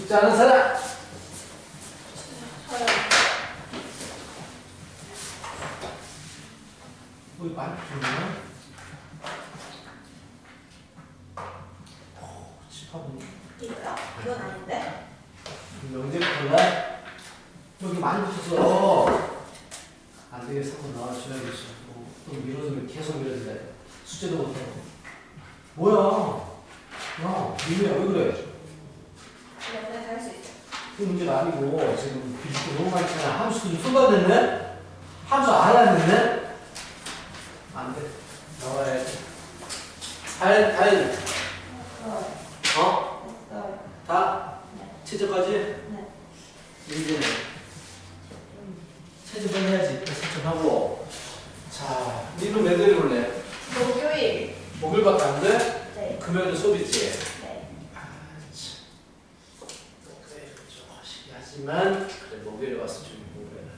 숙제 하는 사람? 뭐 많이 주냐? 집합은 이거요? 이건 아닌데? 명제표가 여기 많이 붙었어. 안 되게 사고 나와줘야겠어. 또 밀어주면 계속 밀어준다. 숙제도 못하고. 뭐야? 야, 민우야 왜 그래? 네, 할 수 있어. 그 문제가 아니고 지금 비슷도 너무 많잖아. 함수도 좀 쏟아냈네? 함수 안 했네? 안 돼. 나와야지. 다행이다. 어? 다? 채점까지? 네. 이제 채점을 해야지. 채점하고. 자, 니는 몇 개를 볼래? 목요일. 목요일밖에 안 돼? 네. 금요일은 수업 있지? 네. 그래, 좀 하시게 하지만 그래, 목요일에 와서 좀 공부해라.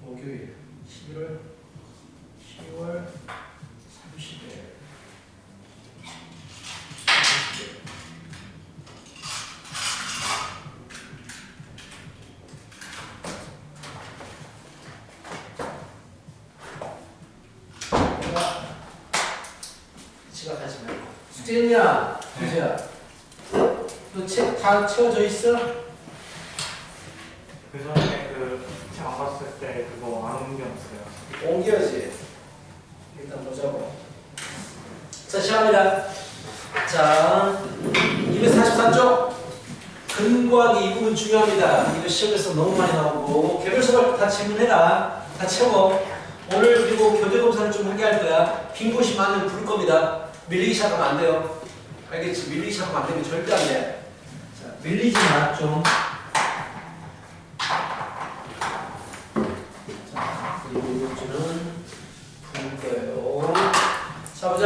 목요일 11월 10월 30일 지각하지 말고 숙제했냐? 유재야 너 책 다 채워져 있어? 그 전에 책 안 봤을 때 그거 안 옮겼어요. 옮겨야지. 일단 보자고. 자, 시작합니다. 자, 244쪽. 근거하기 이 부분 중요합니다. 이거 시험에서 너무 많이 나오고 개별 수업 다 질문해라. 다 채워. 오늘 그리고 교재 검사를 좀 하게 할 거야. 빈 곳이 많으면 부를 겁니다. 밀리기 시작하면 안 돼요. 알겠지? 밀리기 시작하면 안 되면 절대 안 돼. 자, 밀리지 마, 좀. 이거는 부을 거예요. 자, 보자.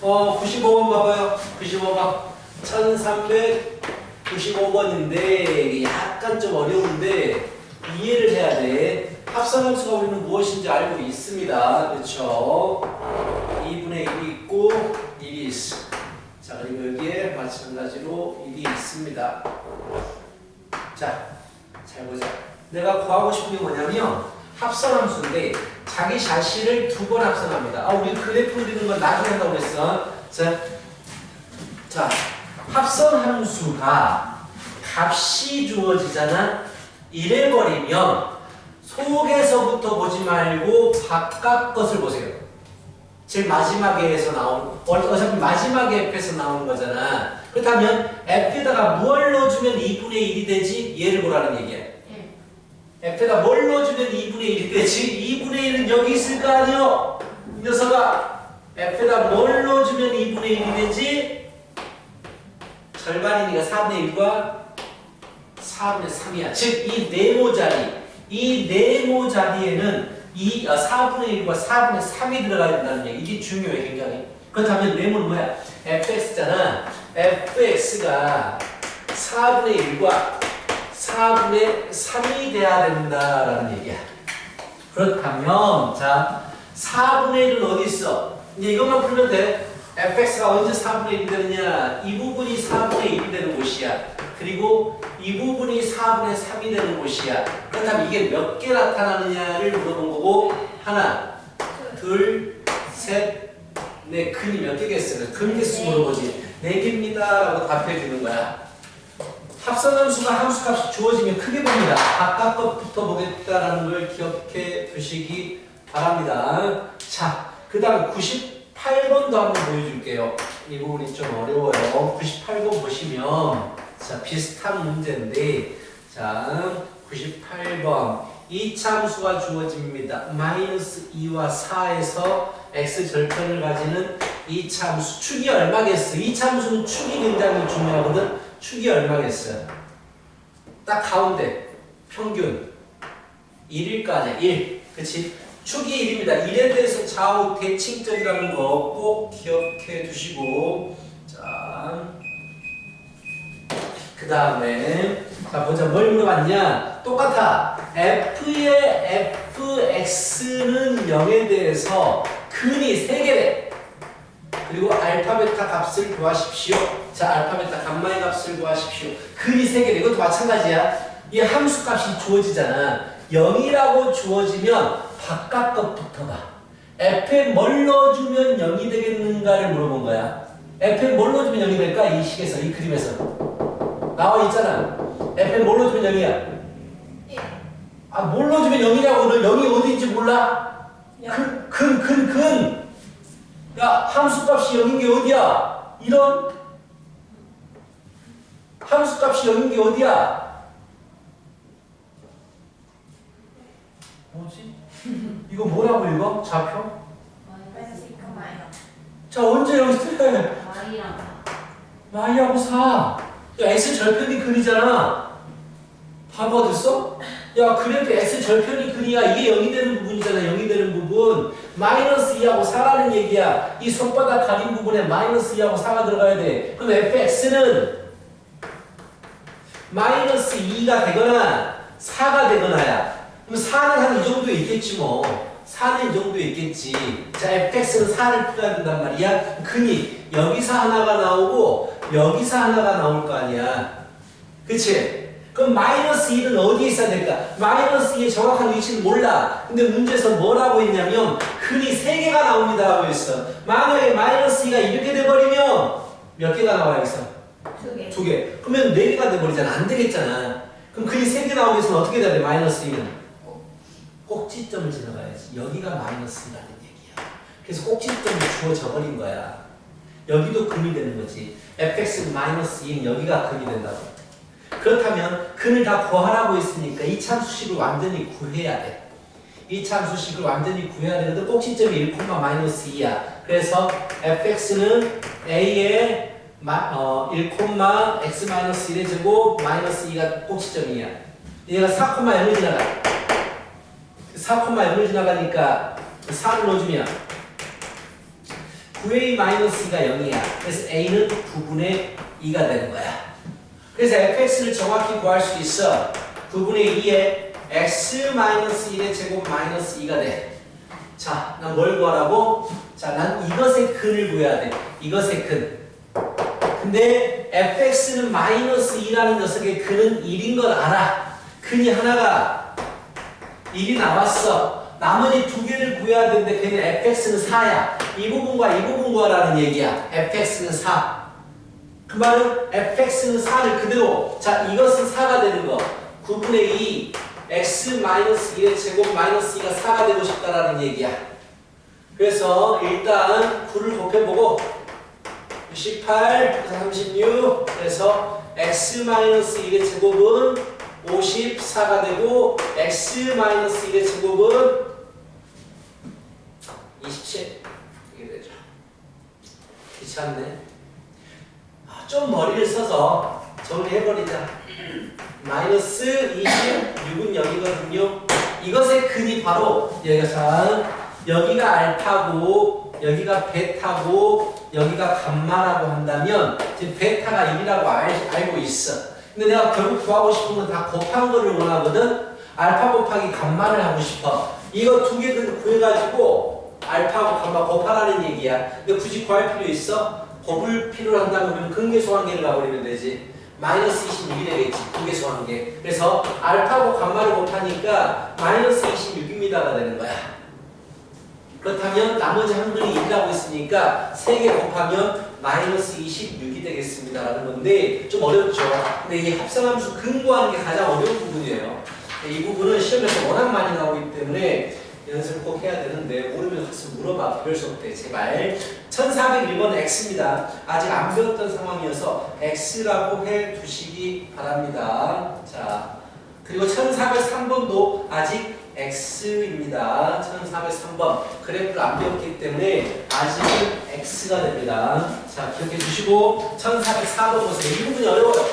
95번 봐봐요. 95번. 1395번인데 약간 좀 어려운데 이해를 해야 돼. 합성함수가 우리는 무엇인지 알고 있습니다. 그렇죠? 2분의 1이 있고 1이 있어. 자, 그리고 여기에 마찬가지로 1이 있습니다. 자, 잘 보자. 내가 구하고 싶은 게 뭐냐면 합성함수인데 자기 자신을 두 번 합성합니다. 우리 그래프 그리는 건 나중에 한다고 그랬어. 자, 합성함수가 값이 주어지잖아. 이래버리면 속에서부터 보지 말고 바깥 것을 보세요. 제일 마지막에서 나오는, 어차피 마지막 F에서 나오는 거잖아. 그렇다면 F에다가 뭘 넣어주면 2분의 1이 되지? 얘를 보라는 얘기야. F에다 뭘 넣어주면 2분의 1이 되지? 2분의 1은 여기 있을 거 아니요? 이 녀석아. F에다 뭘 넣어주면 2분의 1이 되지? 절반이니까 4분의 1과 4분의 3이야. 즉, 이 네모 자리에는 4분의 1과 4분의 3이 들어가야 된다는 얘기. 이게 중요해, 굉장히. 그렇다면 네모는 뭐야? fx잖아. fx가 4분의 1과 4분의 3이 돼야 된다라는 얘기야. 그렇다면, 자, 4분의 1은 어디 있어? 이제 이것만 풀면 돼. fx가 언제 4분의 1이 되느냐? 이 부분이 4분의 1이 되는 곳이야. 그리고 이 부분이 4분의 3이 되는 곳이야. 그렇다면 이게 몇 개 나타나느냐를 물어본 거고, 하나, 둘, 셋, 넷, 근이 몇 개겠어요? 근 개수 물어보지. 4개입니다 라고 답해 주는 거야. 합성함수가 함수값이 주어지면 크게 봅니다. 바깥 것부터 보겠다라는 걸 기억해 두시기 바랍니다. 자, 그 다음 98번도 한번 보여줄게요. 이 부분이 좀 어려워요. 98번 보시면 자, 비슷한 문제인데, 자, 98번. 이차함수가 주어집니다. 마이너스 2와 4에서 x 절편을 가지는 이차함수. 축이 얼마겠어? 이차함수는 축이 굉장히 중요하거든. 축이 얼마겠어? 딱 가운데 평균 1일 거 아니야? 1. 그치? 축이 1입니다. 1에 대해서 좌우 대칭점이라는 거 꼭 기억해 두시고, 자, 그 다음에 자 보자. 뭘 물어봤냐? 똑같아. f의 fx는 0에 대해서 근이 3개래. 그리고 알파 베타 값을 구하십시오. 자, 알파 베타 감마의 값을 구하십시오. 근이 3개래. 이것도 마찬가지야. 이 함수 값이 주어지잖아. 0이라고 주어지면 바깥 것부터 봐. f에 뭘 넣어주면 0이 되겠는가를 물어본 거야. f에 뭘 넣어주면 0이 될까? 이 식에서, 이 그림에서. 나와 있잖아. f에 뭘 넣어주면 0이야? 아, 뭘 넣어주면 0이냐고. 너 0이 어디인지 몰라? 근. 야, 함수값이 0인 게 어디야? 이런 함수값이 0인 게 어디야? 뭐지? 이거 뭐라고 읽어? 좌표? 자, 언제 여기서 마이하고 4. 야, x 절편이 근이잖아. 바보 됐어? 야, 그래도 x 절편이 근이야. 이게 0이 되는 부분이잖아. 0이 되는 부분. 마이너스 2하고 4라는 얘기야. 이 손바닥 가린 부분에 마이너스 2하고 4가 들어가야 돼. 그럼 fx는 마이너스 2가 되거나 4가 되거나야. 그럼 4는 한 이 정도에 있겠지 뭐. 4는 이 정도에 있겠지. 자, fx는 4를 풀어야 된단 말이야. 근이 여기서 하나가 나오고 여기서 하나가 나올 거 아니야. 그치? 그럼 마이너스 1은 어디에 있어야 될까? 마이너스 2의 정확한 위치는 몰라. 근데 문제에서 뭐라고 했냐면 근이 3개가 나옵니다 하고 있어. 만약에 마이너스 2가 이렇게 돼버리면 몇 개가 나와 여기서? 2개. 2개. 그러면 4개가 돼버리잖아. 안 되겠잖아. 그럼 근이 3개 나오기 위해서는 어떻게 돼야 돼? 마이너스 2는 꼭지점을 지나가야지. 여기가 마이너스 2라는 얘기야. 그래서 꼭지점이 주어져 버린 거야. 여기도 근이 되는 거지. fx 마이너스 2는 여기가 근이 된다고. 그렇다면 근을 다 구하라고 했으니까 이 참수식을 완전히 구해야 돼. 이 참수식을 완전히 구해야 되는데 꼭지점이 1, 마이너스 2야. 그래서 fx는 a의 1, x 마이너스 1의 제곱 마이너스 2가 꼭지점이야. 얘가 4,0을 지나가. 4,0을 지나가니까 4를 넣어주면 9a 마이너스 2가 0이야. 그래서 a는 9분의 2가 되는 거야. 그래서 fx를 정확히 구할 수 있어. 9분의 2에 x-1의 제곱 마이너스 2가 돼. 자, 난 뭘 구하라고? 자, 난 이것의 근을 구해야 돼. 이것의 근. 근데 fx는 마이너스 2라는 녀석의 근은 1인 걸 알아. 근이 하나가 1이 나왔어. 나머지 2개를 구해야 되는데 걔는 fx는 4야. 이 부분과 이 부분 구하라는 얘기야. fx는 4. 그 말은 fx는 4를 그대로. 자, 이것은 4가 되는 거. 9분의 2 x-1의 제곱 마이너스 2가 4가 되고 싶다라는 얘기야. 그래서 일단 9를 곱해보고 68, 36, 그래서 x-1의 제곱은 54가 되고 x-1의 제곱은 27 이렇게 되죠. 귀찮네. 좀 머리를 써서 정리해버리자. 마이너스 26은 여기거든요. 이것의 근이 바로 여기가 알파고 여기가 베타고 여기가 감마라고 한다면 지금 베타가 1이라고 알고 있어. 근데 내가 결국 구하고 싶은 건 다 곱한 거를 원하거든. 알파 곱하기 감마를 하고 싶어. 이거 2개 구해가지고 알파하고 감마 곱하라는 얘기야. 근데 굳이 구할 필요 있어? 곱을 필요로 한다면 그럼 근계수관계를 가버리면 되지. 마이너스 26이 되겠지. 근계수관계. 그래서 알파하고 감마를 곱하니까 마이너스 26입니다가 되는 거야. 그렇다면 나머지 한 근이 1이라고 했으니까 3개 곱하면 마이너스 26이 되겠습니다라는 건데 좀 어렵죠. 근데 이 합성함수 근 구하는 게 가장 어려운 부분이에요. 이 부분은 시험에서 워낙 많이 나오기 때문에 연습을 꼭 해야 되는데 모르면 가서 물어봐. 별 수 없대. 제발. 1401번 X입니다. 아직 안 배웠던 상황이어서 X라고 해 두시기 바랍니다. 자, 그리고 1403번도 아직 X입니다. 1403번. 그래프를 안 배웠기 때문에 아직은 X가 됩니다. 자, 기억해 주시고 1404번 보세요. 이 부분이 어려워요.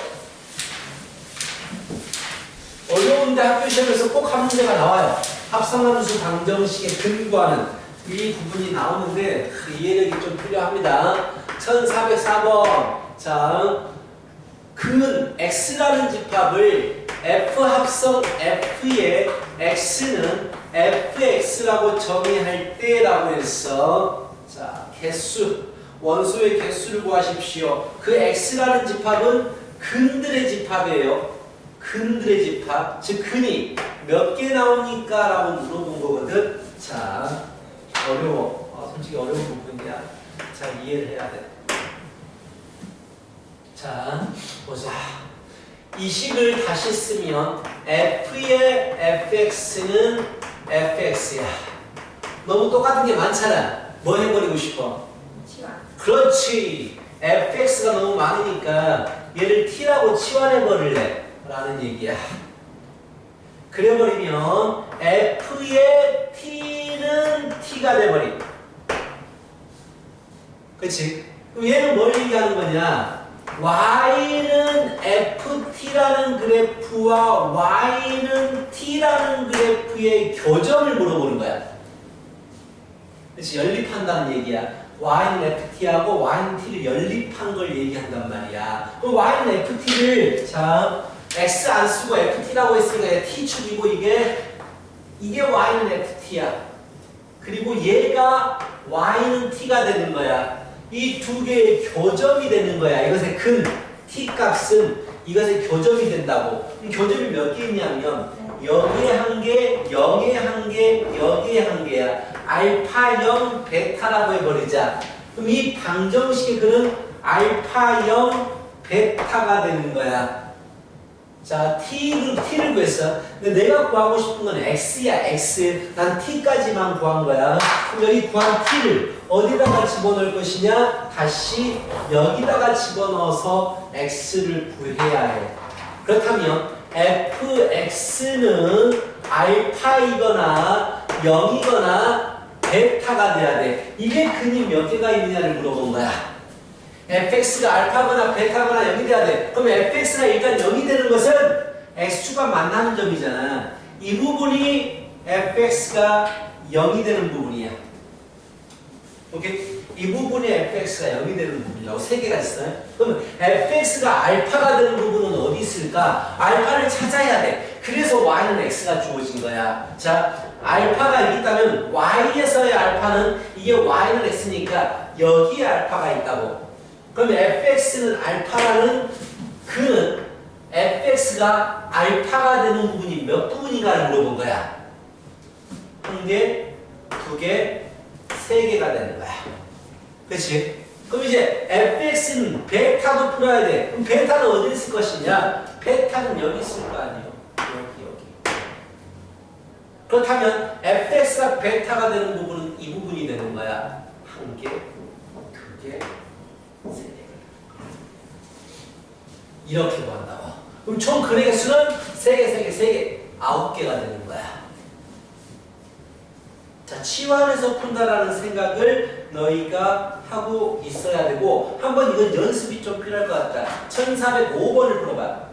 어려운데 학교 시험에서 꼭 한 문제가 나와요. 합성함수 방정식의 근구하는 이 부분이 나오는데 이해력이 좀 필요합니다. 1404번. 자, 근 X라는 집합을 F 합성 F의 X는 fx라고 정의할 때라고 해서 자 개수 원소의 개수를 구하십시오. 그 x라는 집합은 근들의 집합이에요. 근들의 집합. 즉 근이 몇 개 나오니까 라고 물어본 거거든. 자 어려워. 솔직히 어려운 부분이야. 자 이해를 해야 돼. 자 보자. 이 식을 다시 쓰면 f의 fx는 fx야. 너무 똑같은 게 많잖아. 뭐 해버리고 싶어? 시간. 그렇지. fx가 너무 많으니까 얘를 t라고 치환해버릴래 라는 얘기야. 그래버리면 f의 t는 t가 돼버림. 그치? 그럼 얘는 뭘 얘기하는 거냐? y는 ft라는 그래프와 y는 t라는 그래프의 교점을 물어보는 거야. 그치? 연립한다는 얘기야. y는 ft하고 y는 t를 연립한 걸 얘기한단 말이야. 그럼 y는 ft를 자 x 안 쓰고 ft라고 했으니까 t축이고 이게 y는 ft야. 그리고 얘가 y는 t가 되는 거야. 이 두 개의 교점이 되는 거야. 이것의 근 t 값은 이것의 교점이 된다고. 교점이 몇 개 있냐면 여기에 한 개, 0에 한 개, 여기에 한 개야. 알파 0, 베타라고 해버리자. 그럼 이 방정식의 근은 알파 0, 베타가 되는 거야. 자, t를 구했어. 근데 내가 구하고 싶은 건 x야, x. 난 t까지만 구한 거야. 그럼 여기 구한 t를 어디다가 집어넣을 것이냐? 다시 여기다가 집어넣어서 x를 구해야 해. 그렇다면 fx는 알파이거나 0이거나 베타가 돼야 돼. 이게 근이 몇 개가 있느냐를 물어본 거야. fx가 알파거나 베타거나 0이 돼야 돼. 그럼 fx가 일단 0이 되는 것은 x축과 만나는 점이잖아. 이 부분이 fx가 0이 되는 부분이야. 오케이? 이 부분이 fx가 0이 되는 부분이라고 세 개가 있어요. 그러면 fx가 알파가 되는 부분은 어디 있을까? 알파를 찾아야 돼. 그래서 y는 x가 주어진 거야. 자, 알파가 여기 있다면 y에서의 알파는 이게 y는 x니까 여기에 알파가 있다고. 그럼 fx는 알파라는 그는 fx가 알파가 되는 부분이 몇 부분인가를 물어본 거야. 한 개, 두 개, 세 개가 되는 거야. 그렇지? 그럼 이제 fx는 베타도 풀어야 돼. 그럼 베타는 어디 있을 것이냐? 베타는 여기 있을 거 아니에요. 여기. 그렇다면 fx가 베타가 되는 부분은 이 부분이 되는 거야. 한 개, 두 개, 세 개. 이렇게 구한다고. 그럼 총 근의 수는 세 개, 9개가 되는 거야. 자, 치환해서 푼다라는 생각을 너희가 하고 있어야 되고, 한번 이건 연습이 좀 필요할 것 같다. 1405번을 풀어봐.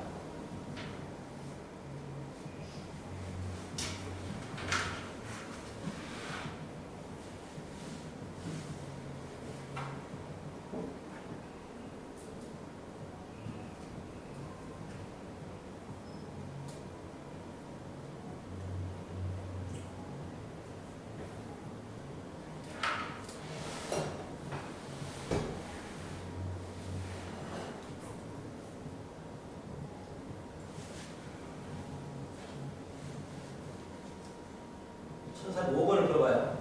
천사 5번을 풀어봐요.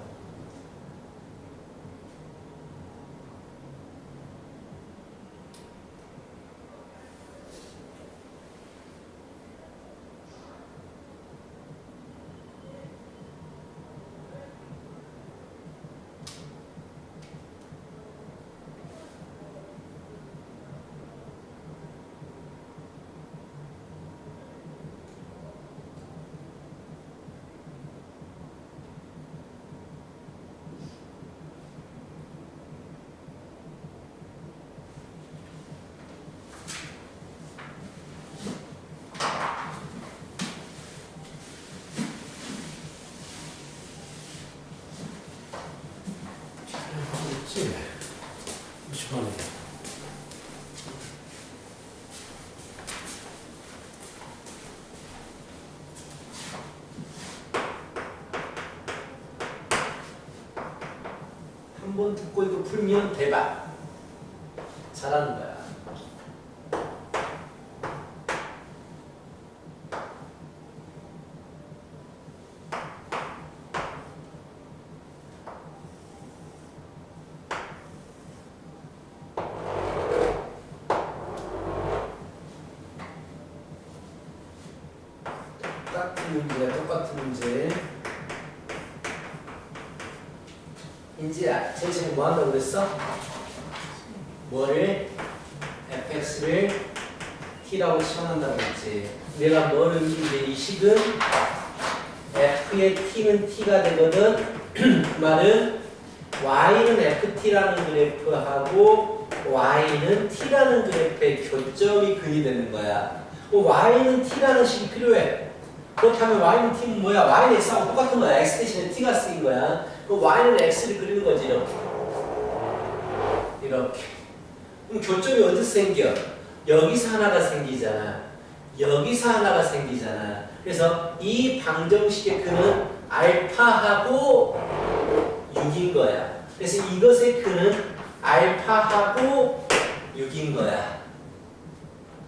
그렇지. 50번이야. 한 번 듣고 이거 풀면 대박. 잘하는 거야. 똑같은 문제. 인지야, 제일 뭐 한다고 그랬어? 뭐를? fx를 t라고 치환한다고 그랬지. 내가 뭐를 이제 이 식은 f의 t는 t가 되거든. 그 말은 y는 ft라는 그래프하고 y는 t라는 그래프의 교점이 근이 되는 거야. y는 t라는 식이 필요해. 그렇다면 y는 t는 뭐야? y는 x하고 똑같은 거야. x 대신에 t가 쓰인 거야. 그럼 y는 x를 그리는 거지. 이렇게. 이렇게. 그럼 교점이 어디서 생겨? 여기서 하나가 생기잖아. 여기서 하나가 생기잖아. 그래서 이 방정식의 근은 알파하고 6인 거야. 그래서 이것의 근은 알파하고 6인 거야.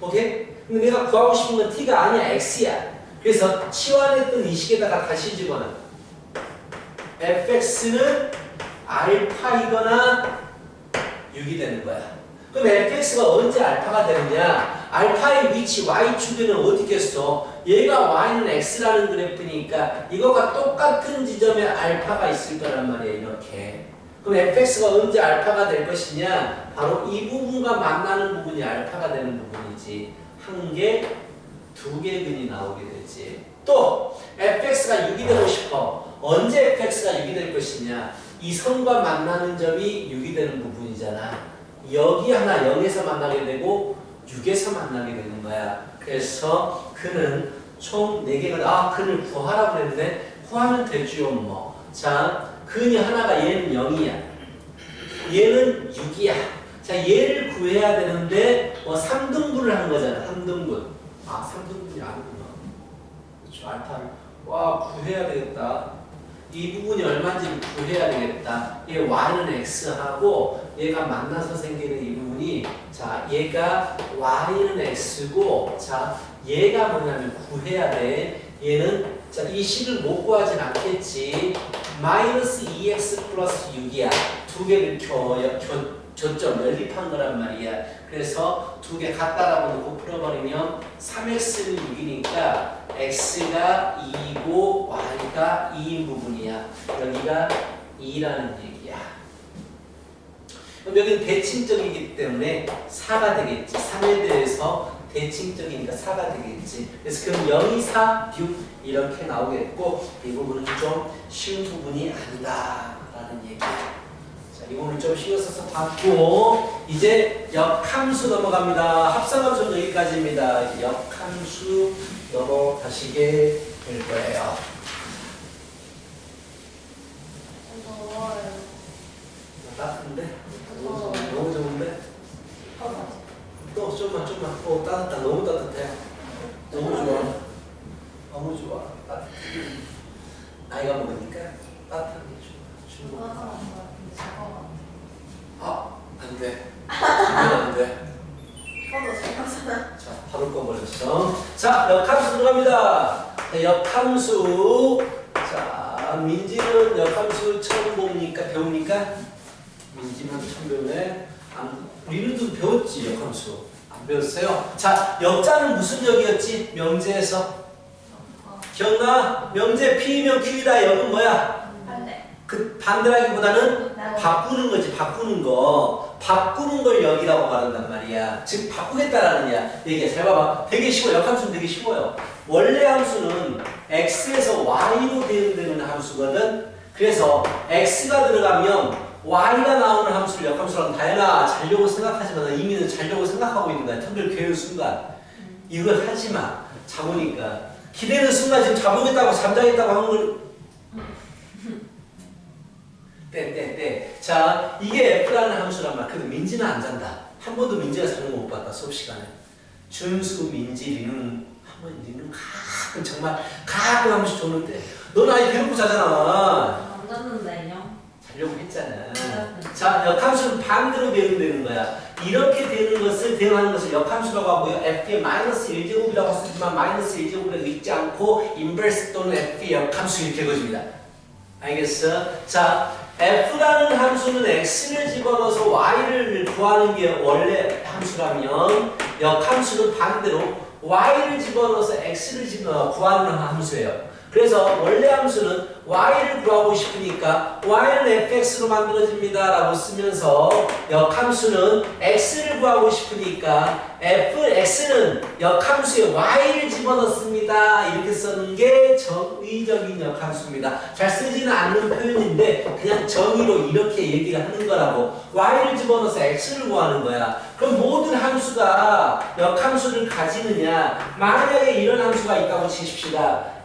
오케이? 근데 내가 구하고 싶은 건 t가 아니야. x야. 그래서 치환했던 이 식에다가 다시 집어넣어. fx는 알파이거나 6이 되는 거야. 그럼 fx가 언제 알파가 되느냐? 알파의 위치 y축에는 어디겠어? 얘가 y는 x라는 그래프니까 이거가 똑같은 지점에 알파가 있을 거란 말이야. 이렇게. 그럼 fx가 언제 알파가 될 것이냐? 바로 이 부분과 만나는 부분이 알파가 되는 부분이지. 한 개, 두 개 근이 나오게 되지. 또 fx가 6이 되고 싶어. 언제 fx가 6이 될 것이냐? 이 선과 만나는 점이 6이 되는 부분이잖아. 여기 하나 0에서 만나게 되고 6에서 만나게 되는 거야. 그래서 근은 총 4개가 근을 구하라고 그랬는데 구하면 되죠 뭐. 자, 근이 하나가 얘는 0이야. 얘는 6이야. 자, 얘를 구해야 되는데 3등분을 한 거잖아. 3등분. 아, 3등분이 아니구나. 그렇죠. 알파를 구해야 되겠다. 이 부분이 얼마인지 구해야 되겠다. 얘 y는 x하고 얘가 만나서 생기는 이 부분이, 자, 얘가 y는 x고, 자, 얘가 뭐냐면 구해야 돼. 얘는, 자, 이 식을 못 구하진 않겠지. 마이너스 2x 플러스 6이야. 두 개를 교점 연립한 거란 말이야. 그래서 두 개 갖다가 놓고 풀어버리면 3x는 6이니까 x가 2이고 y가 2인 부분이야. 여기가 2라는 얘기야. 그럼 여기는 대칭적이기 때문에 4가 되겠지. 3에 대해서 대칭적이니까 4가 되겠지. 그래서 그럼 0, 2, 4, 6 이렇게 나오겠고, 이 부분은 좀 쉬운 부분이 아니다 라는 얘기야. 이 부분을 좀 신경 써서 봤고, 이제 역함수 넘어갑니다. 합성함수는 여기까지입니다. 이제 역함수 넘어가시게 될 거예요. 따뜻한데? 너무 좋은데? 또 좀만. 따뜻하다. 너무 따뜻해. 너무 좋아. 너무 좋아. 따뜻해. 나이가 먹으니까 따뜻한 게 좋아. 안 돼. 안 돼. 자, 바로 꺼버렸어. 자, 역함수 들어갑니다. 역함수. 자, 민지는 역함수 처음 배우니까? 민지는 처음 배우네. 우리는 좀 배웠지, 역함수. 안 배웠어요? 자, 역자는 무슨 역이었지? 명제에서. 기억나? 명제 P면 Q이다. 역은 뭐야? 그 반대라기보다는 바꾸는 거지. 바꾸는 걸 역이라고 말한단 말이야. 즉 바꾸겠다라는 얘기야. 잘 봐봐. 되게 쉬워. 역함수는 되게 쉬워요. 원래 함수는 x에서 y로 되는 함수거든. 그래서 x가 들어가면 y가 나오는 함수를 역함수라고. 다현아, 자려고 생각하지만 이미는 자려고 생각하고 있는 거야. 턱을 괴는 순간. 이걸 하지 마. 자보니까. 기대는 순간 지금 자보겠다고 잠자겠다고 하는 걸. 자, 이게 F라는 함수란 말. 그래도 민지는 안 잔다. 한 번도 민지가 자는 거 못 봤다. 수업 시간에. 준수, 민지, 리는 가끔 정말 가끔 한 번씩 줬는데. 넌 아예 대놓고 자잖아. 안 잤는데요? 잘 하려고 했잖아. 자, 역함수는 반대로 대응되는 거야. 이렇게 되는 것을 대응하는 것을 역함수라고 하고요. f의 마이너스 1제곱이라고 쓰지만 마이너스 1제곱이라고 읽지 않고 인버스 또는 f의 역함수 이렇게 읽어줍니다. 알겠어? 자, f라는 함수는 x를 집어넣어서 y를 구하는 게 원래 함수라면 역함수는 반대로 y를 집어넣어서 x를 구하는 함수예요. 그래서 원래 함수는 y를 구하고 싶으니까 y는 fx로 만들어집니다 라고 쓰면서 역함수는 x를 구하고 싶으니까 fx는 역함수에 y를 집어넣습니다 이렇게 쓰는 게 정의적인 역함수입니다. 잘 쓰지는 않는 표현인데 그냥 정의로 이렇게 얘기를 하는 거라고. y를 집어넣어서 x를 구하는 거야. 그럼 모든 함수가 역함수를 가지느냐. 만약에 이런 함수가 있다고 치십시다.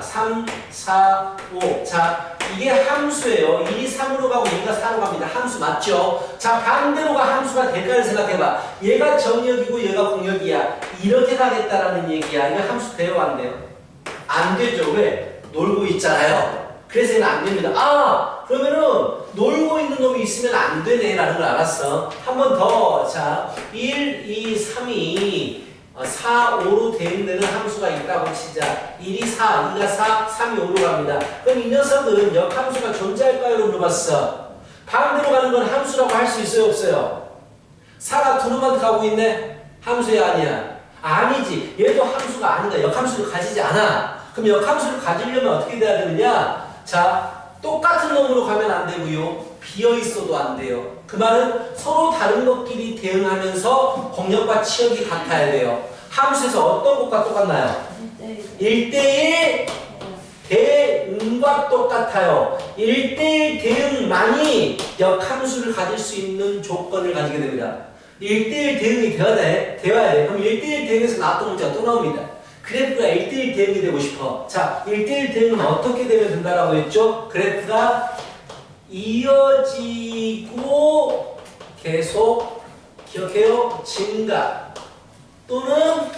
3, 4, 5. 자, 이게 함수예요. 1이 3으로 가고 2가 4로 갑니다. 함수 맞죠? 자, 반대로가 함수가 될까를 생각해봐. 얘가 정역이고 얘가 공역이야. 이렇게 가겠다라는 얘기야. 이거 함수 돼요? 안 돼요? 안 되죠. 왜? 놀고 있잖아요. 그래서 얘는 안 됩니다. 아! 그러면은 놀고 있는 놈이 있으면 안 되네 라는 걸 알았어. 한 번 더. 자, 1, 2, 3이 4, 5로 대응되는 함수가 있다고 치자. 1이 4, 2가 4, 3이 5로 갑니다. 그럼 이 녀석은 역함수가 존재할까요? 로 물어봤어. 반대로 가는 건 함수라고 할 수 있어요? 없어요? 4가 두루만 가고 있네? 함수야 아니야? 아니지. 얘도 함수가 아니다. 역함수를 가지지 않아. 그럼 역함수를 가지려면 어떻게 돼야 되느냐? 자, 똑같은 놈으로 가면 안 되고요. 비어있어도 안 돼요. 그 말은 서로 다른 것끼리 대응하면서 공역과 치역이 같아야 돼요. 함수에서 어떤 것과 똑같나요? 1대1 대응과 똑같아요. 1대1 대응만이 역함수를 가질 수 있는 조건을 가지게 됩니다. 1대1 대응이 되어야 돼. 그럼 1대1 대응에서 나왔던 문제가 또 나옵니다. 그래프가 1대1 대응이 되고 싶어. 자, 1대1 대응은 어떻게 되면 된다라고 했죠? 그래프가 이어지고 계속 기억해요? 증가 또는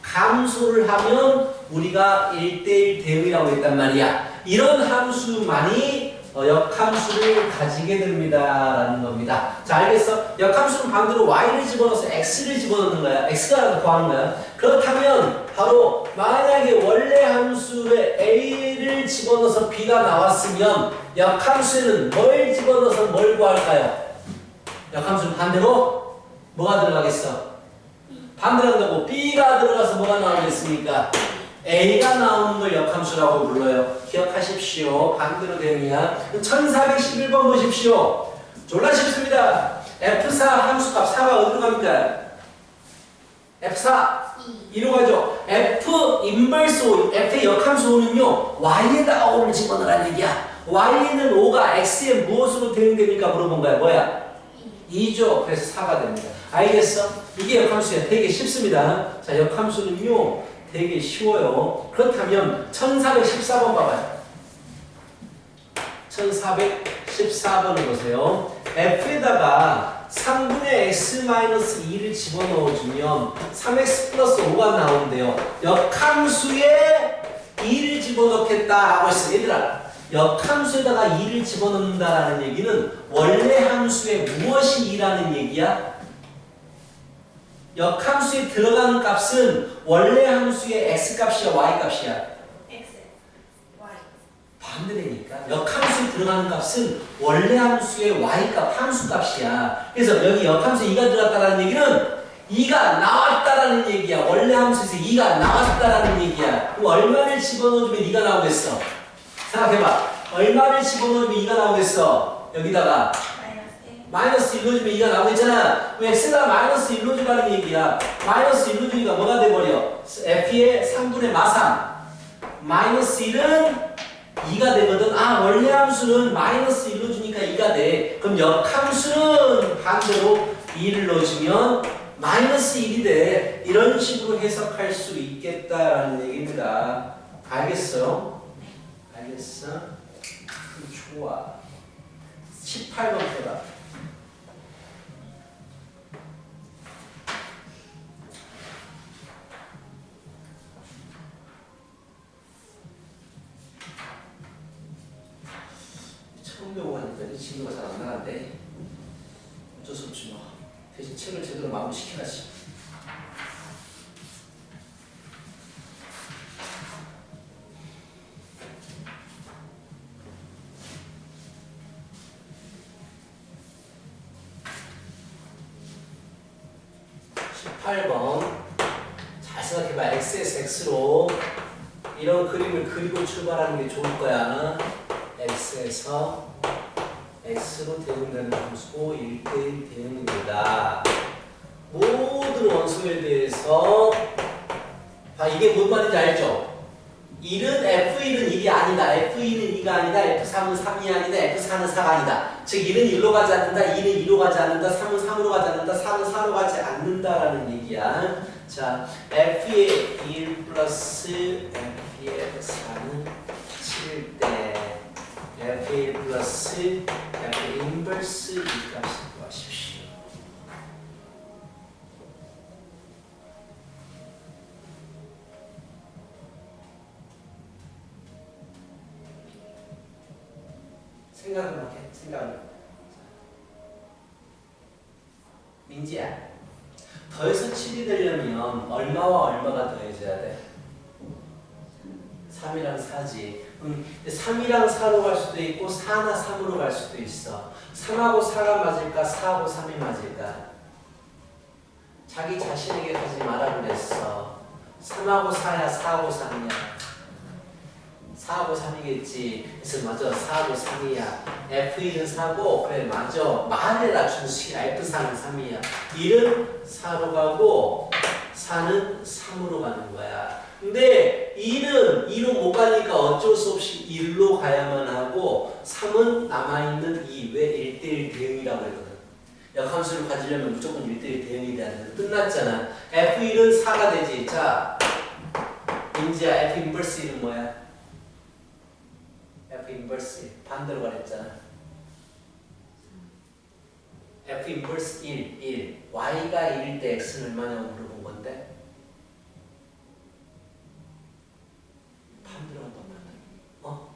감소를 하면 우리가 1대1 대응이라고 했단 말이야. 이런 함수만이 역함수를 가지게 됩니다 라는 겁니다. 자, 알겠어? 역함수는 반대로 y를 집어넣어서 x를 집어넣는 거야. x가 구하는 거야. 그렇다면 바로 만약에 원래 함수에 a를 집어넣어서 b가 나왔으면 역함수에는 뭘 집어넣어서 뭘 구할까요? 역함수는 반대로 뭐가 들어가겠어? 반대로 한다고 b가 들어가서 뭐가 나오겠습니까? a가 나오는 걸 역함수라고 불러요. 기억하십시오. 반대로 대응이야. 1411번 보십시오. 졸라 쉽습니다. F4 함수값 4가 어디로 갑니까? F4 2로 가죠. F 인버스 5, F의 역함수 5는요 Y에다가 5를 집어넣으라는 얘기야. Y에는 5가 X에 무엇으로 대응됩니까? 물어본 거야. 뭐야? 2죠. 그래서 4가 됩니다. 알겠어? 이게 역함수야. 되게 쉽습니다. 자, 역함수는요 되게 쉬워요. 그렇다면 1414번 봐봐요. 1414번을 보세요. F에다가 3분의 x-2를 집어넣어주면 3x 플러스 5가 나오는데요. 역함수에 2를 집어넣겠다라고 했어. 얘들아, 역함수에다가 2를 집어넣는다라는 얘기는 원래 함수에 무엇이 2라는 얘기야? 역함수에 들어가는 값은 원래 함수의 x값이야 y값이야? X, Y. 반대되니까 역함수에 들어가는 값은 원래 함수의 y값, 함수값이야. 그래서 여기 역함수에 2가 들어갔다는 얘기는 2가 나왔다라는 얘기야. 원래 함수에서 2가 나왔다라는 얘기야. 그럼 얼마를 집어넣어주면 2가 나오겠어? 생각해봐. 얼마를 집어넣으면 2가 나오겠어? 여기다가 마이너스 1로 주면 2가 나오겠잖아. 그럼 x가 마이너스 1로 주라는 얘기야. 마이너스 1로 주니까 뭐가 돼버려? f의 3분의 마삼. 마이너스 1은 2가 되거든. 아, 원래 함수는 마이너스 1로 주니까 2가 돼. 그럼 역함수는 반대로 2를 넣어주면 마이너스 1이 돼. 이런 식으로 해석할 수 있겠다라는 얘기입니다. 알겠어요? 알겠어? 좋아. 18번 해봐. 처음 배워가니까 그래서 진도가 잘 안 나간대. 어쩔 수 없지 뭐. 대신 책을 제대로 마무리시켜야지. 잘 생각해봐. x에서 x로 이런 그림을 그리고 출발하는 게 좋을 거야. x에서 x로 대응되는 함수고 1대1 대응입니다. 모든 원소에 대해서 이게 뭔 말인지 알죠? 1은 F1은 1이 아니다. F2는 2가 아니다. F3은 3이 아니다. F4는 4가 아니다. 즉 1은 1로 가지 않는다. 2는 2로 가지 않는다. 3은 3으로 가지 않는다. 4는 4로 가지 않는다라는 얘기야. 자, F의 1 플러스 F의 4는 7일 때 F의 1 플러스 F의 인버스 이 값을 구하십시오. 생각을 막 해. 생각을. 민지야. 더해서 7이 되려면 얼마와 얼마가 더해져야 돼? 3이랑 4지. 3이랑 4로 갈 수도 있고 4나 3으로 갈 수도 있어. 3하고 4가 맞을까? 4하고 3이 맞을까? 자기 자신에게 하지 마라 그랬어. 3하고 4야, 4하고 3이야. 4하고 3이겠지. 그래서 맞아. 4하고 3이야. F1은 4고 그래 맞아. 말해라 준수야. F4는 3이야. 1은 4로 가고 4는 3으로 가는 거야. 근데 2는 2로 못 가니까 어쩔 수 없이 1로 가야만 하고 3은 남아있는 2. 왜 1대1 대응이라고 그러거든. 역함수를 가지려면 무조건 1대1 대응이 돼야 되는데 끝났잖아. F1은 4가 되지. 자, 민지야 F 인버스 1은 뭐야? F 인버스 반대로 가랬잖아. F 인버스 1. Y가 1일 때 X는 얼마냐고 물어본 건데 반대로 한단 말이야.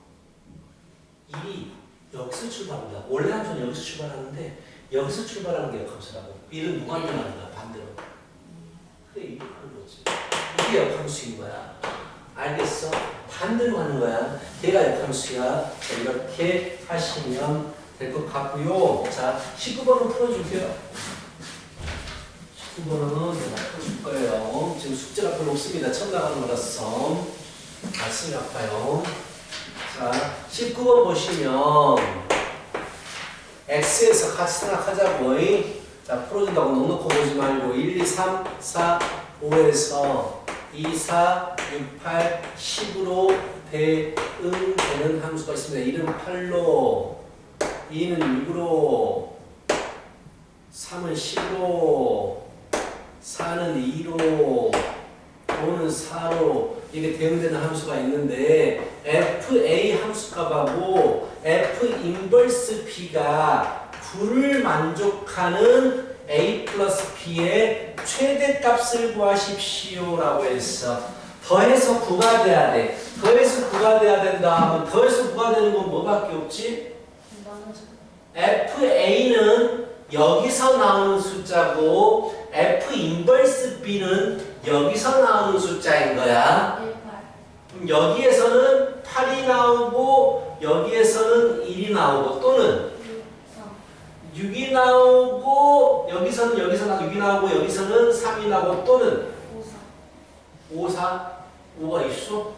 1이 여기서 출발합니다. 원래 함수는 여기서 출발하는데 여기서 출발하는 게 역함수라고. 1은 누구한테 가는 거야? 반대로. 그래 이게 그런 거지. 이게 역함수인 거야. 알겠어? 반대로 가는 거야. 걔가 역함수야. 자, 이렇게 하시면 될 것 같고요. 자, 19번은 풀어줄게요. 19번은 내가 풀어줄 거예요. 지금 숙제가 별로 없습니다. 처음 나가는 거라서 가슴이 아파요. 자, 19번 보시면 X에서 같이 생각하자고. 자, 풀어준다고 넉넉히 보지 말고 1, 2, 3, 4, 5에서 2, 4, 6, 8, 10으로 대응되는 함수가 있습니다. 1은 8로, 2는 6으로, 3은 10으로, 4는 2로, 5는 4로 이게 대응되는 함수가 있는데 FA 함수값하고 F 인버스 B가 9를 만족하는 A 플러스 B의 최대값을 구하십시오 라고 했어. 더해서 9가 돼야 돼. 더해서 9가 돼야 된다. 더해서 9가 되는 건 뭐밖에 없지? FA는 여기서 나오는 숫자고 F 인버스 B는 여기서 나오는 숫자인 거야. 그럼 여기에서는 8이 나오고 여기에서는 1이 나오고 또는 6이 나오고 여기서는 6이 나오고 여기서는 3이 나오고 또는 5, 4? 5가 있어?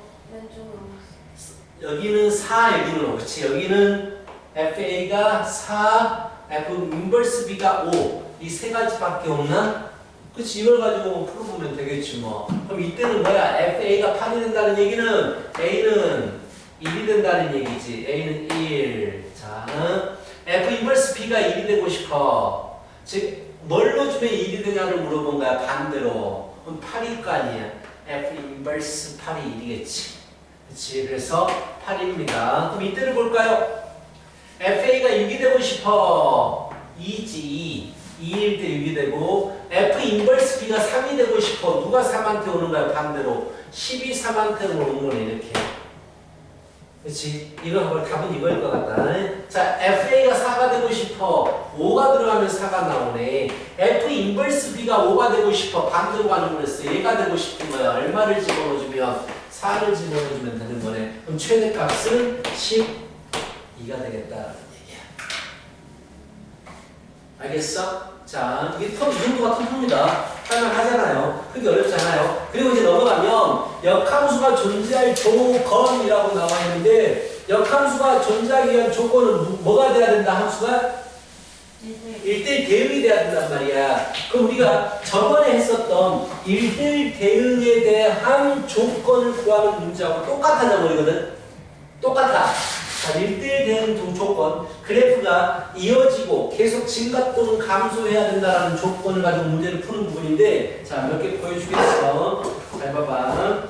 여기는 4, 여기는 5. 그치? 여기는 FA가 4, F 인버스 B가 5. 이 세 가지밖에 없나? 그치? 이걸 가지고 풀어보면 되겠지 뭐. 그럼 이때는 뭐야? FA가 8이 된다는 얘기는 A는 1이 된다는 얘기지. A는 1. 자, F 인버스 B가 1이 되고 싶어. 즉, 뭘로 주면 1이 되냐를 물어본 거야. 반대로. 그럼 8일 거 아니야. F 인버스 8이 1이겠지. 그치? 그래서 8입니다. 그럼 이때를 볼까요? FA가 6이 되고 싶어. 2지. 2일 때 6이 되고 F 인버스 B가 3이 되고 싶어. 누가 3한테 오는 거야? 반대로. 12, 3한테 오는 거네. 이렇게. 그렇지? 이거 답은 이거일 것 같다. 자, FA가 4가 되고 싶어. 5가 들어가면 4가 나오네. F 인버스 B가 5가 되고 싶어. 반대로 가는 거였어. 얘가 되고 싶은 거야. 얼마를 집어넣어주면 4를 집어넣어주면 되는 거네. 그럼 최대값은 12가 되겠다라는 얘기야. 알겠어? 자, 이게 이 정도가 터프입니다. 할만하잖아요. 그게 어렵지 않아요. 그리고 이제 넘어가면 역함수가 존재할 조건이라고 나와 있는데 역함수가 존재하기 위한 조건은 뭐가 돼야 된다? 함수가 1대1 대응이 돼야 된단 말이야. 그럼 우리가 저번에 했었던 1대1 대응에 대한 조건을 구하는 문제하고 똑같아져 버리거든. 똑같아. 자, 1대1 대응 조건, 그래프가 이어지고 계속 증가 또는 감소해야 된다는 조건을 가지고 문제를 푸는 부분인데, 자, 몇 개 보여주겠어. 잘 봐봐.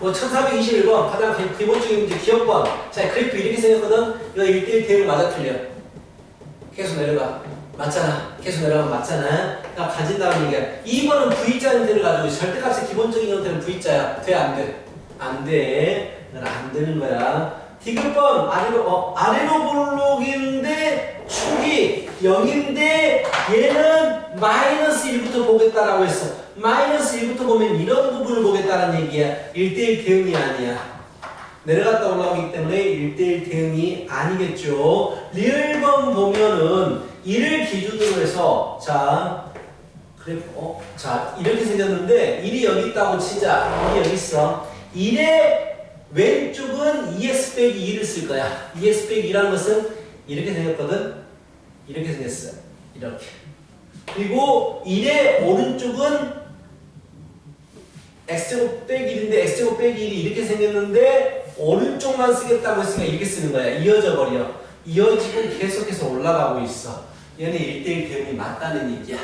1421번, 가장 기본적인 문제, 기억번. 자, 그래프 이렇게 생겼거든? 이거 1대1 대응 맞아, 틀려? 계속 내려가. 맞잖아. 계속 내려가면 맞잖아. 그러니까 가진다는 얘기야. 2번은 V자 형태를 가지고 절대값의 기본적인 형태는 V자야. 돼, 안 돼? 안 돼. 이건 안 되는 거야. 디귿번 아래로 볼록인데 축이 0인데 얘는 마이너스 1부터 보겠다라고 했어. 마이너스 1부터 보면 이런 부분을 보겠다는 얘기야. 1대1 대응이 아니야. 내려갔다 올라오기 때문에 1대1 대응이 아니겠죠. 리을번 보면은 1을 기준으로 해서 자 그래프 자 이렇게 생겼는데 1이 여기 있다고 치자. 1이 여기 있어. 1의 왼쪽은 2x 빼기 2를 쓸 거야. 2x 빼기 2라는 것은 이렇게 생겼거든. 이렇게 생겼어. 이렇게. 그리고 1의 오른쪽은 x제곱 빼기 1인데 x제곱 빼기 1이 이렇게 생겼는데 오른쪽만 쓰겠다고 했으니까 이렇게 쓰는 거야. 이어져 버려. 이어지고 계속해서 올라가고 있어. 얘는 1대1 대응이 맞다는 얘기야.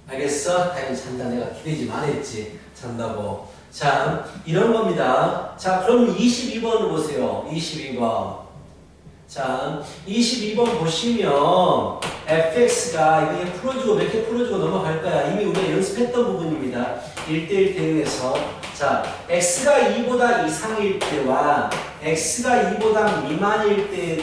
알겠어? 당연히 잔다. 내가 기대지 말했지. 잔다고. 자, 이런 겁니다. 자, 그럼 22번을 보세요. 22번. 자, 22번 보시면 fx가 이거 그냥 풀어주고 몇 개 풀어주고 넘어갈 거야. 이미 우리가 연습했던 부분입니다. 1대1 대응에서 자, x가 2보다 이상일 때와 x가 2보다 미만일 때에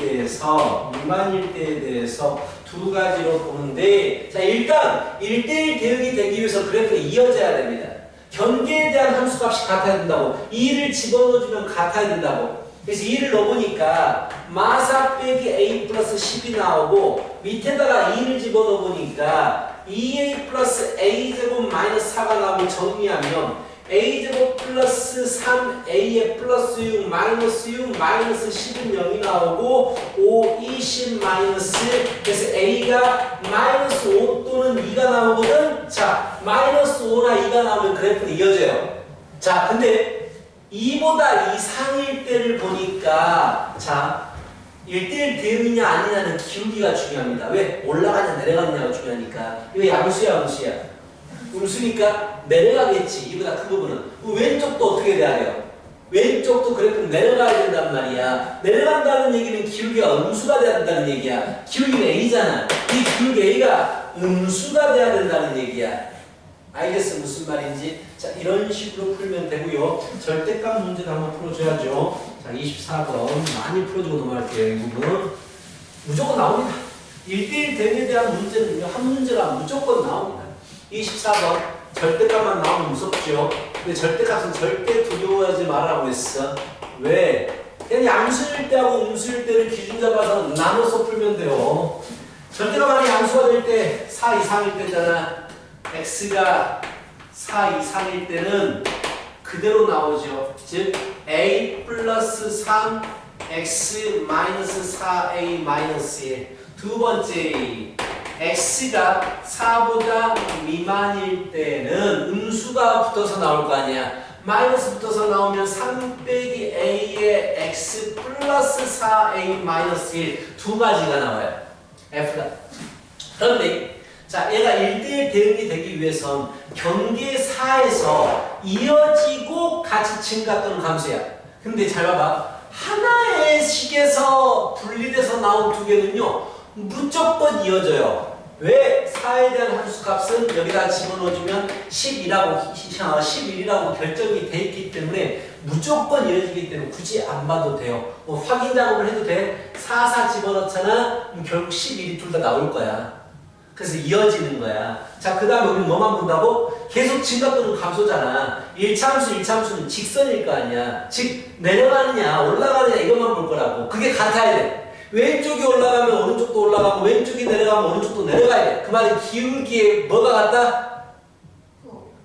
대해서 두 가지로 보는데 자, 일단 1대1 대응이 되기 위해서 그래프가 이어져야 됩니다. 경계에 대한 함수값이 같아야 된다고. 2를 집어넣어주면 같아야 된다고. 그래서 2를 넣어보니까 마사 빼기 a 플러스 10이 나오고 밑에다가 2를 집어넣어보니까 2a 플러스 a제곱 마이너스 4가 나오고 정리하면 a제곱 플러스 3a의 플러스 6 마이너스 6 마이너스 10은 0이 나오고 5, 20 마이너스 그래서 a가 마이너스 5 또는 2가 나오거든. 자, 마이너스 5나 2가 나오면 그래프는 이어져요. 자, 근데 2보다 이상일 때를 보니까 자 1대1 대응이냐 아니냐는 기울기가 중요합니다. 왜? 올라가냐 내려가느냐가 중요하니까. 이거 양수야 음수야? 음수니까 내려가겠지. 이보다 큰 부분은. 왼쪽도 어떻게 돼야 돼요? 왼쪽도 그래프는 내려가야 된단 말이야. 내려간다는 얘기는 기울기가 음수가 돼야 된다는 얘기야. 기울기는 A잖아. 이 기울기 A가 음수가 돼야 된다는 얘기야. 알겠어? 무슨 말인지? 자, 이런 식으로 풀면 되고요. 절대값 문제도 한번 풀어줘야죠. 자, 24번 많이 풀어주고 넘어갈게요. 이 부분. 무조건 나옵니다. 1대1 대응에 대한 문제는 한 문제가 무조건 나옵니다. 24번 절대값만 나오면 무섭죠. 근데 절대값은 절대 두려워하지 말라고 했어. 왜? 그냥 양수일 때하고 음수일 때를 기준 잡아서 나눠서 풀면 돼요. 절대값만이 양수가 될 때 4 이상일 때잖아. x가 4 이상일 때는 그대로 나오죠. 즉 a 플러스 3 x 마이너스 4a 마이너스 1. 두 번째 x가 4보다 미만일 때는 음수가 붙어서 나올 거 아니야. 마이너스 붙어서 나오면 3 빼기 a의 x 플러스 4a 마이너스 1 두 가지가 나와요. f가. 그런데 자, 얘가 1대1 대응이 되기 위해선 경계 4에서 이어지고 같이 증가 또는 감소야. 근데 잘 봐봐. 하나의 식에서 분리돼서 나온 두 개는요. 무조건 이어져요. 왜 4에 대한 함수값은 여기다 집어넣어주면 11이라고 결정이 돼 있기 때문에 무조건 이어지기 때문에 굳이 안 봐도 돼요. 뭐 확인 작업을 해도 돼. 4 집어넣잖아. 그럼 결국 11이 둘 다 나올 거야. 그래서 이어지는 거야. 자, 그 다음에 우리는 뭐만 본다고? 계속 증가 또는 감소잖아. 1차함수는 직선일 거 아니야. 즉 내려가느냐 올라가느냐 이것만 볼 거라고. 그게 같아야 돼. 왼쪽이 올라가면 오른쪽도 올라가고 왼쪽이 내려가면 오른쪽도 내려가야 돼. 그 말은 기울기에 뭐가 같다?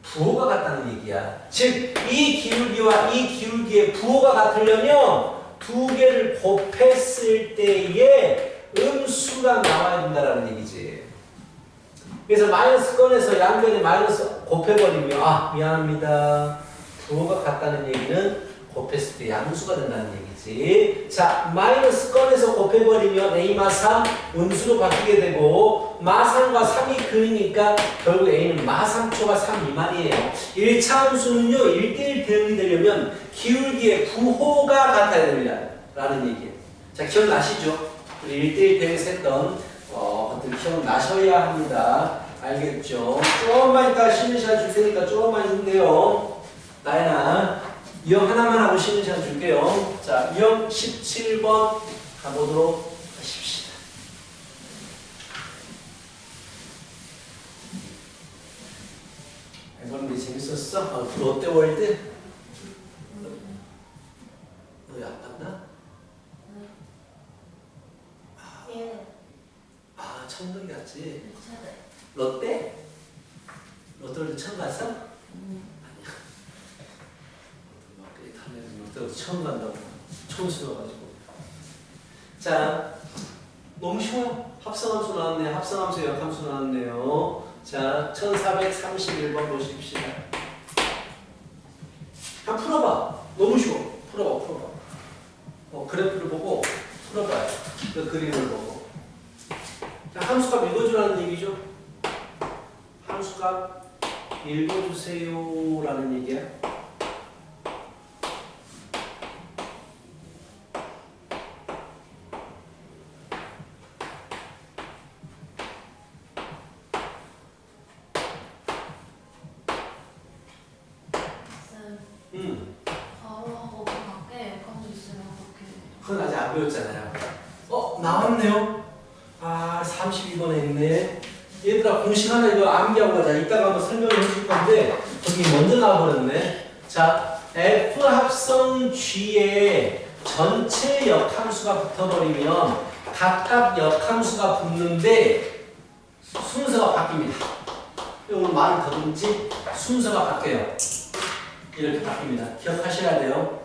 부호가 같다는 얘기야. 즉 이 기울기와 이 기울기의 부호가 같으려면 두 개를 곱했을 때에 음수가 나와야 된다는 얘기지. 그래서 마이너스 꺼내서 양변에 마이너스 곱해버리면 미안합니다. 부호가 같다는 얘기는 곱했을 때 양수가 된다는 얘기지. 자, 마이너스 꺼내서 곱해버리면 a 마3 음수로 바뀌게 되고 마3과 3이 근이니까 결국 a는 마3초가 3 이 말이에요. 1차 함수는요 1대1 대응이 되려면 기울기의 부호가 같아야 됩니다 라는 얘기예요. 자, 기억나시죠? 우리 1대1 대응에서 했던 것들 기억나셔야 합니다. 알겠죠? 조금만 이따 쉬는 시간 줄 테니까 조금만 힘내요. 나연아, 유형 하나만 하고 쉬는 시간 줄게요. 자, 유형 17번 가보도록 하십시다. 해보는데 재밌었어? 롯데월드? 너희 안 봤나? 청동이 갔지? 롯데? 롯데월드 처음 갔어? 아니야. 롯데월드 처음 간다고. 처음 쓰러가지고. 자, 너무 쉬워요. 합성함수 나왔네. 합성함수, 역함수 나왔네요. 자, 1431번 보십시다. 한번 풀어봐. 너무 쉬워. 풀어봐. 그래프를 보고 풀어봐요. 그 그림을 보고. 자, 함수값 읽어주라는 얘기죠. 함수값 읽어주세요 라는 얘기야. 바로하고 밖에 역함수 있으면 어떻게? 그건 아직 안 배웠잖아요. 나왔네요. 32번에 있네. 얘들아, 공식 하나 이거 암기하고 가자. 이따가 한번 설명을 해줄 건데 거기 먼저 나와버렸네. 자, F 합성 G에 전체 역함수가 붙어버리면 각각 역함수가 붙는데 순서가 바뀝니다. 오늘 말을 더듬지 순서가 바뀌어요. 이렇게 바뀝니다. 기억하셔야 돼요.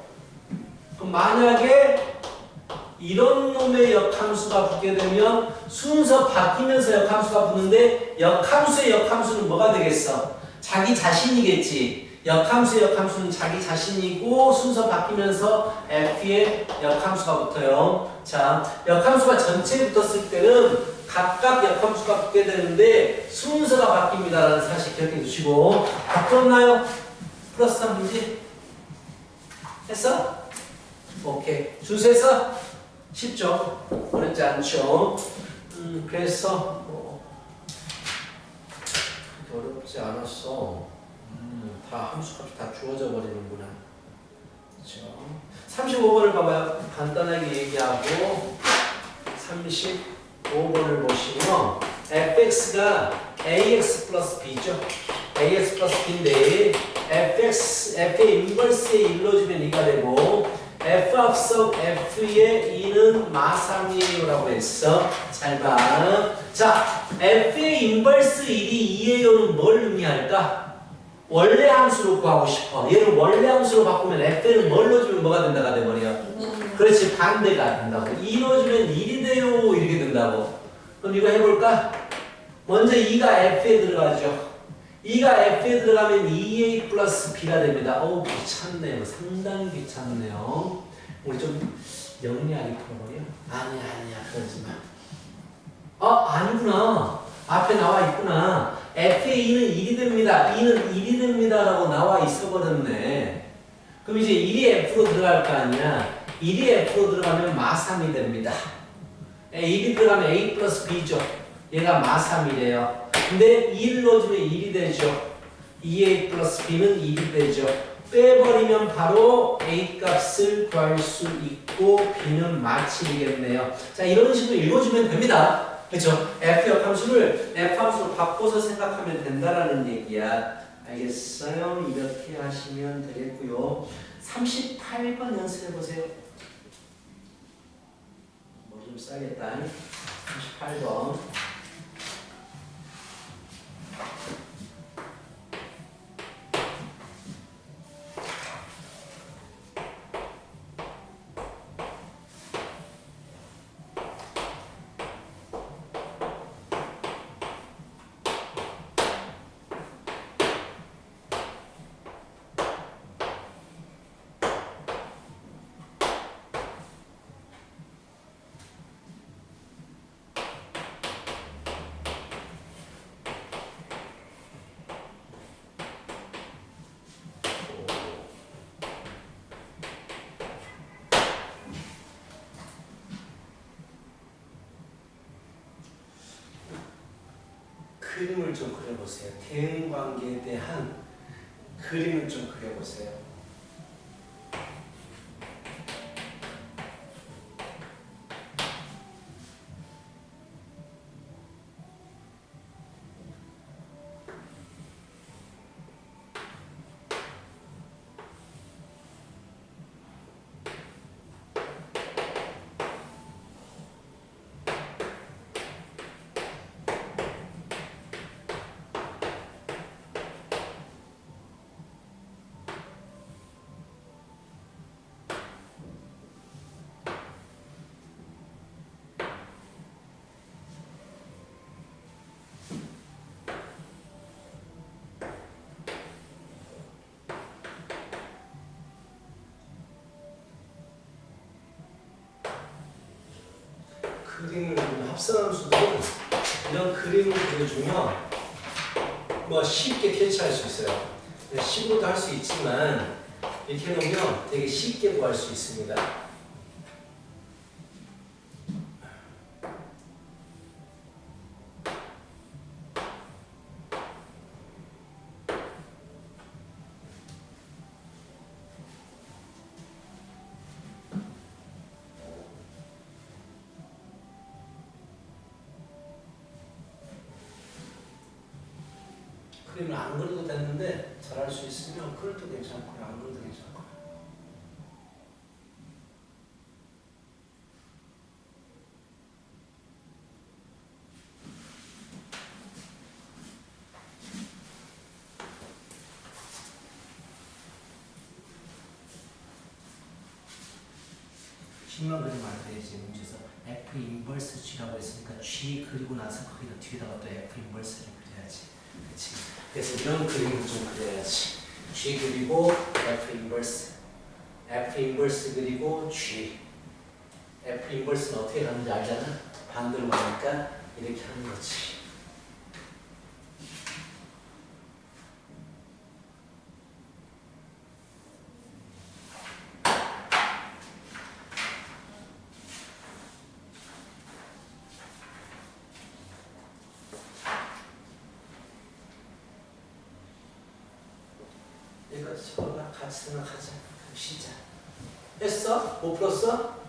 그럼 만약에 이런 놈의 역함수가 붙게 되면 순서 바뀌면서 역함수가 붙는데 역함수의 역함수는 뭐가 되겠어? 자기 자신이겠지. 역함수의 역함수는 자기 자신이고 순서 바뀌면서 F의 역함수가 붙어요. 자, 역함수가 전체에 붙었을 때는 각각 역함수가 붙게 되는데 순서가 바뀝니다 라는 사실 기억해 주시고. 다 풀었나요? 플러스 3 문제? 했어? 오케이. 준수했어? 쉽죠? 어렵지 않죠? 그래서 어렵지 않았어. 다 함수값이 다 주어져 버리는구나. 그렇죠? 35번을 봐봐요. 간단하게 얘기하고 35번을 보시면 fx가 ax 플러스 b죠. ax 플러스 b인데 f의 인버스에 일러주면 2가 되고 f 합성 f의 2는 마3이에요 라고 했어. 잘 봐. 자, f의 인버스 1이 2예요는 뭘 의미할까? 원래 함수로 구하고 싶어. 얘를 원래 함수로 바꾸면 f는 뭘 넣어주면 뭐가 된다가 돼버려. 그렇지, 반대가 된다고. 2 넣어주면 1이 돼요 이렇게 된다고. 그럼 이거 해볼까? 먼저 2가 f에 들어가죠. 2가 f에 들어가면 2a 플러스 b가 됩니다. 귀찮네요. 상당히 귀찮네요. 우리 좀 영리하게 풀어버려? 아니야 그러지 마. 아니구나. 앞에 나와 있구나. f의 2는 1이 됩니다. 2는 1이 됩니다 라고 나와 있어버렸네. 그럼 이제 1이 f로 들어갈 거 아니야. 1이 f로 들어가면 마3이 됩니다. 1이 들어가면 a 플러스 b죠. 얘가 마3이래요. 근데 2를 넣어주면 1이 되죠. 2a 플러스 b는 1이 되죠. 빼버리면 바로 a 값을 구할 수 있고 b는 마7이겠네요. 자, 이런 식으로 읽어주면 됩니다. 그렇죠? f 역함수를 f 함수로 바꿔서 생각하면 된다라는 얘기야. 알겠어요? 이렇게 하시면 되겠고요. 38번 연습해보세요. 머리 좀 싸겠다. 38번. 그림을 좀 그려보세요. 대응관계에 대한 그림을 좀 그려보세요. 그림을 그리면 합성함수도 이런 그림을 그려주면 뭐 쉽게 캐치할 수 있어요. 식으로도 할 수 있지만 이렇게 해놓으면 되게 쉽게 구할 수 있습니다. 그림을 안 그려도 됐는데 잘할 수 있으면 그려도 괜찮고요. 안 그려도 괜찮고요. G만 그리면 안 되지. 문제에서 F 인버스 G라고 했으니까 G 그리고 나서 거기다 뒤에다가 또 F 인버스를 그려야지. 그렇지. 그래서 이런 그림을 좀 그려야지. G 그리고 F 인버스, F 인버스 그리고 G. F 인버스는 어떻게 가는지 알잖아? 반대로 가니까 이렇게 하는 거지. 이거 저거랑 같이 생각하자. 시작. 했어? 못 풀었어?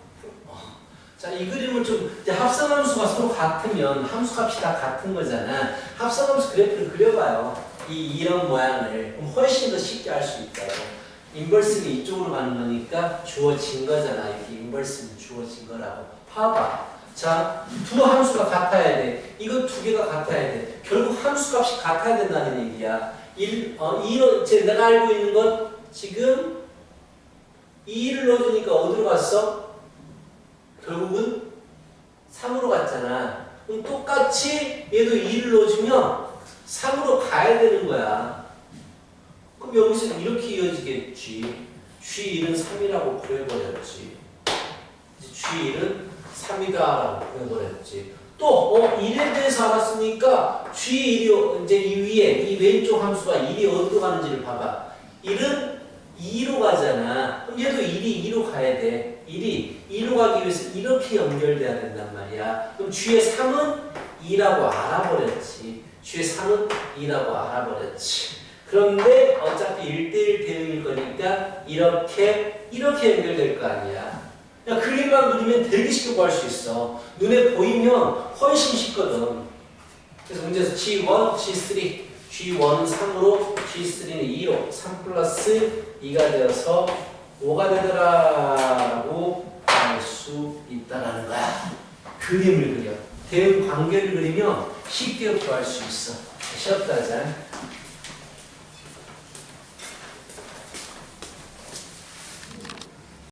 자, 이 그림을 좀 이제 합성함수가 서로 같으면 함수값이 다 같은 거잖아. 합성함수 그래프를 그려봐요. 이런 모양을 그럼 훨씬 더 쉽게 할 수 있다고. 인버스가 이쪽으로 가는 거니까 주어진 거잖아. 이렇게 인버스는 주어진 거라고. 봐봐. 자, 두 함수가 같아야 돼. 이거 두 개가 같아야 돼. 결국 함수값이 같아야 된다는 얘기야. 내가 알고 있는 건 지금 2를 넣어주니까 어디로 갔어? 결국은 3으로 갔잖아. 그럼 똑같이 얘도 2를 넣어주면 3으로 가야 되는 거야. 그럼 여기서 이렇게 이어지겠지. G1은 3이라고 구해버렸지. G1은 3이다라고 구해버렸지. 또 1에 대해서 알았으니까 G1이 이제 이 위에 이 왼쪽 함수가 1이 어디로 가는지를 봐봐. 1은 2로 가잖아. 그럼 얘도 1이 2로 가야 돼. 1이 2로 가기 위해서 이렇게 연결돼야 된단 말이야. 그럼 G의 3은 2라고 알아버렸지. G3은 2라고 알아버렸지. 그런데 어차피 1대1 대응일 거니까 이렇게 연결될 거 아니야. 그냥 그림만 그리면 되게 쉽게 구할 수 있어. 눈에 보이면 훨씬 쉽거든. 그래서 문제에서 G1, G3, G1은 3으로 G3는 2로 3 플러스 2가 되어서 5가 되더라 라고 알 수 있다라는 거야. 그림을 그려. 대응 관계를 그리면 쉽게 구할 수 있어. 쉬었다 하자.